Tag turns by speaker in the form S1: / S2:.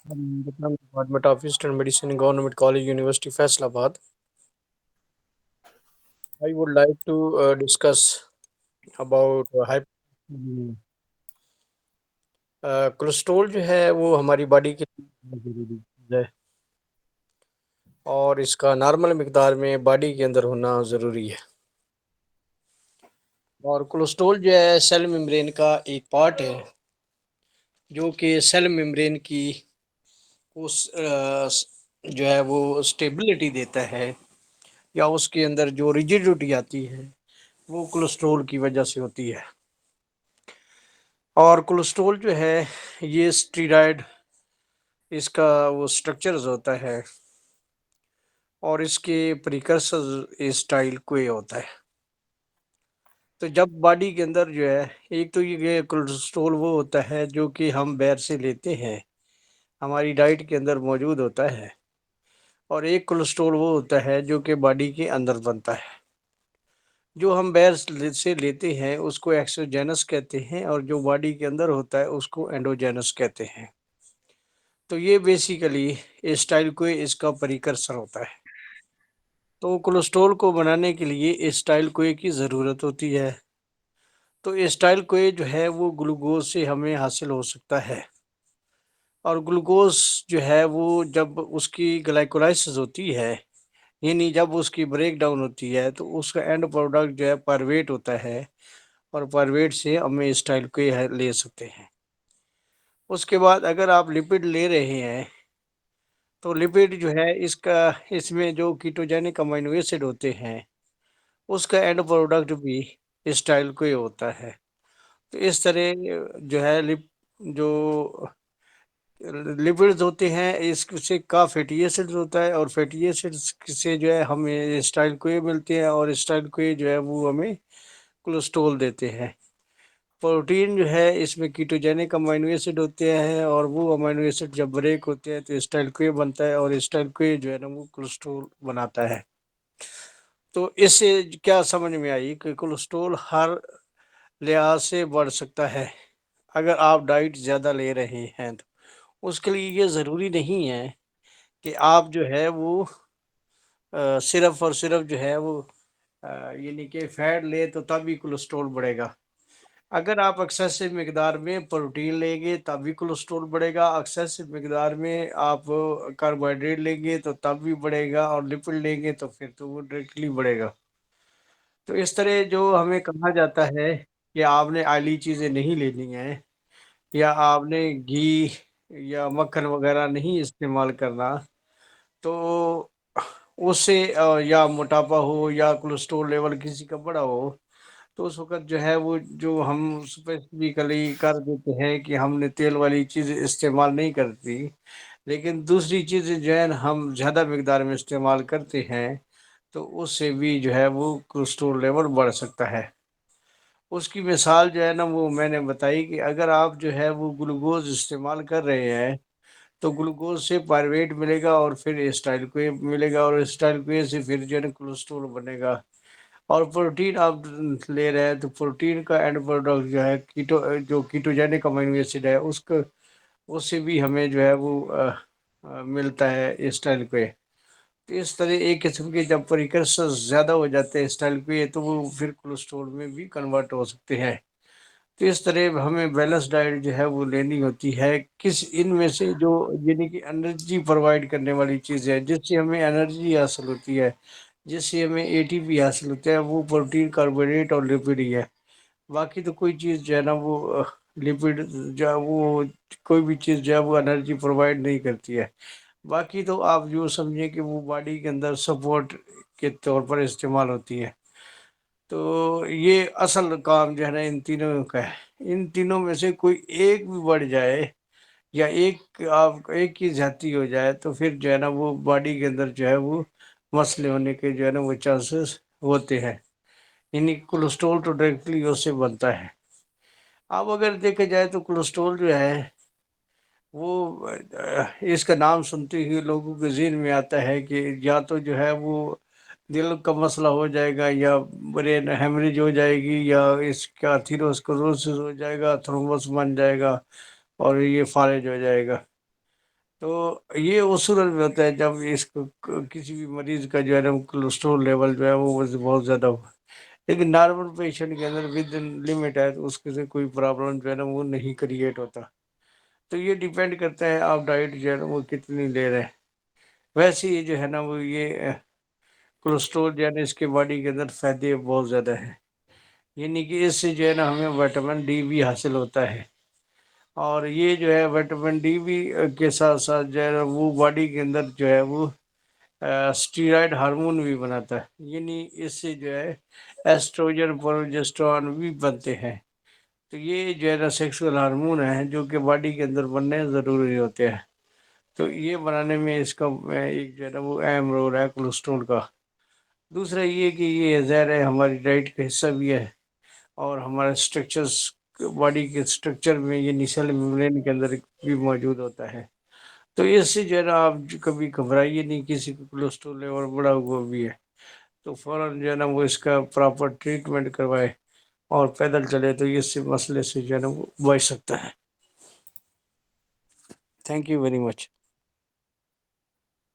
S1: Department of Eastern Medicine, Government College, University, Faisalabad. I would like to discuss about cholesterol जो है वो हमारी body के लिए बहुत ज़रूरी चीज़ है और इसका नॉर्मल मिकदार में बॉडी के अंदर होना ज़रूरी है। और कोलेस्ट्रॉल जो है सेल मेम्ब्रेन का एक पार्ट है जो कि सेल मेम्ब्रेन की जो है वो स्टेबिलिटी देता है या उसके अंदर जो रिजिडिटी आती है वो कोलेस्ट्रॉल की वजह से होती है। और कोलेस्ट्रॉल जो है ये स्टीरॉयड इसका वो स्ट्रक्चर्स होता है और इसके प्रिकर्सर स्टाइल कोई होता है। तो जब बॉडी के अंदर जो है एक तो ये कोलेस्ट्रॉल वो होता है जो कि हम बाहर से लेते हैं, हमारी डाइट के अंदर मौजूद होता है, और एक कोलेस्ट्रॉल वो होता है जो कि बॉडी के अंदर बनता है। जो हम बाहर से लेते हैं उसको एक्सोजेनस कहते हैं और जो बॉडी के अंदर होता है उसको एंडोजेनस कहते हैं। तो ये बेसिकली एसिटाइल कोई इसका प्रिकर्सर होता है। तो कोलेस्ट्रॉल को बनाने के लिए एसिटाइल कोई की ज़रूरत होती है। तो एसिटाइल कोई जो है वो ग्लूकोज से हमें हासिल हो सकता है और ग्लूकोज जो है वो जब उसकी ग्लाइकोलाइसिस होती है यानी जब उसकी ब्रेक डाउन होती है तो उसका एंड प्रोडक्ट जो है पायरुवेट होता है और पायरुवेट से हमें एसिटाइल कोई ले सकते हैं। उसके बाद अगर आप लिपिड ले रहे हैं तो लिपिड जो है इसका इसमें जो कीटोजेनिक अमीनो एसिड होते हैं उसका एंड प्रोडक्ट भी स्टाइल को ही होता है। तो इस तरह जो है जो लिपिड्स होते हैं इससे का फैटी एसिड्स होता है और फैटी एसिड्स से जो है हमें स्टाइल को ही मिलते हैं और स्टाइल को ही जो है वो हमें कोलेस्ट्रॉल देते हैं। प्रोटीन जो है इसमें कीटोजेनिक अमीनो एसिड होते हैं और वो अमीनो एसिड जब ब्रेक होते हैं तो स्टाइल को बनता है और स्टाइल को जो है ना वो कोलेस्ट्रॉल बनाता है। तो इससे क्या समझ में आई कि कोलेस्ट्रॉल हर लिहाज से बढ़ सकता है अगर आप डाइट ज़्यादा ले रहे हैं। तो उसके लिए ये ज़रूरी नहीं है कि आप जो है वो सिर्फ और सिर्फ जो है वो यानी कि फैट ले तो तभी कोलेस्ट्रॉल बढ़ेगा। अगर आप एक्सेसिव मिकदार में प्रोटीन लेंगे तब भी कोलेस्ट्रॉल बढ़ेगा, एक्सेसिव मिकदार में आप कार्बोहाइड्रेट लेंगे तो तब भी बढ़ेगा और लिपिड लेंगे तो फिर तो वो डायरेक्टली बढ़ेगा। तो इस तरह जो हमें कहा जाता है कि आपने ऑयली चीज़ें नहीं लेनी है या आपने घी या मक्खन वगैरह नहीं इस्तेमाल करना, तो उससे या मोटापा हो या कोलेस्ट्रॉल लेवल किसी का बढ़ा हो तो उस वक़्त जो है वो जो हम स्पेसिफिकली कर देते हैं कि हमने तेल वाली चीज़ इस्तेमाल नहीं करती, लेकिन दूसरी चीज़ें जो है ना हम ज़्यादा मिकदार में इस्तेमाल करते हैं, तो उससे भी जो है वो कोलेस्ट्रॉल लेवल बढ़ सकता है। उसकी मिसाल जो है ना वो मैंने बताई कि अगर आप जो है वो ग्लूकोज़ इस्तेमाल कर रहे हैं, तो ग्लूकोज़ से पायरुवेट मिलेगा और फिर एसिटाइल-कोए मिलेगा और एसिटाइल-कोए से फिर जो है ना कोलेस्ट्रॉल बनेगा। और प्रोटीन आप ले रहे हैं तो प्रोटीन का एंड प्रोडक्ट जो है जो कीटोजेनिक अमीनो एसिड है उसको उससे भी हमें जो है वो मिलता है इस टाइल पे। तो इस तरह एक किस्म के जब प्रिकर्सर ज़्यादा हो जाते हैं इस टाइल पे तो वो फिर कोलेस्ट्रॉल में भी कन्वर्ट हो सकते हैं। तो इस तरह हमें बैलेंस डाइट जो है वो लेनी होती है किस इनमें से जो यानी कि एनर्जी प्रोवाइड करने वाली चीज़ है जिससे हमें एनर्जी हासिल होती है, जिससे हमें एटीपी हासिल होता है, वो प्रोटीन, कार्बोहाइड्रेट और लिपिड ही है। बाकी तो कोई चीज़ जो है ना वो लिपिड जो है वो कोई भी चीज़ जो है वो एनर्जी प्रोवाइड नहीं करती है। बाकी तो आप यूँ समझिए कि वो बॉडी के अंदर सपोर्ट के तौर पर इस्तेमाल होती है। तो ये असल काम जो है ना इन तीनों का है। इन तीनों में से कोई एक भी बढ़ जाए या एक की ज़्यादती हो जाए तो फिर जो है ना वो बॉडी के अंदर जो है वो मसले होने के जो है ना वो चांसेस होते हैं। यानी कोलेस्ट्रॉल तो डायरेक्टली उससे बनता है। अब अगर देखा जाए तो कोलेस्ट्रॉल जो है वो इसका नाम सुनते ही लोगों के ज़हन में आता है कि या तो जो है वो दिल का मसला हो जाएगा या ब्रेन हेमरेज हो जाएगी या इसका एथेरोस्क्लेरोसिस हो जाएगा, थ्रोम्बस बन जाएगा और ये फालिज हो जाएगा। تو یہ اس صورت میں ہوتا ہے جب اس کو کسی بھی مریض کا جو ہے نا کولیسٹرول لیول جو ہے وہ بہت زیادہ ہو، لیکن نارمل پیشنٹ کے اندر ود ان لمٹ ہے تو اس کے سے کوئی پرابلم جو ہے نا وہ نہیں کریٹ ہوتا. تو یہ ڈیپینڈ کرتا ہے آپ ڈائٹ جو ہے نا وہ کتنی لے رہے ہیں. ویسے ہی جو ہے نا وہ یہ کولیسٹرول جو ہے نا اس کے باڈی کے اندر فائدے بہت زیادہ ہیں، یعنی کہ اس سے جو ہے نا ہمیں وٹامن ڈی بھی حاصل ہوتا ہے. اور یہ جو ہے وٹامن ڈی بھی کے ساتھ ساتھ جو ہے وہ باڈی کے اندر جو ہے وہ اسٹیرائڈ ہارمون بھی بناتا ہے، یعنی اس سے جو ہے ایسٹروجن پروجسٹرون بھی بنتے ہیں. تو یہ جو ہے نا سیکسول ہارمون ہیں جو کہ باڈی کے اندر بننے ضروری ہوتے ہیں. تو یہ بنانے میں اس کا ایک جو ہے نا وہ اہم رول ہے کولیسٹرول کا. دوسرا یہ کہ یہ زہر ہے ہماری ڈائٹ کا حصہ بھی ہے، اور ہمارے اسٹرکچرس باڈی کے اسٹرکچر میں یہ نیسل میمبرین کے اندر بھی موجود ہوتا ہے. تو اس سے جو ہے نا آپ کبھی گھبرائیے نہیں، کسی کو کولیسٹرول لیول بڑا ہوا بھی ہے تو فوراً جو ہے نا وہ اس کا پراپر ٹریٹمنٹ کروائے اور پیدل چلے تو اس سے مسئلے سے جو ہے نا وہ بچ سکتا ہے. Thank you very much.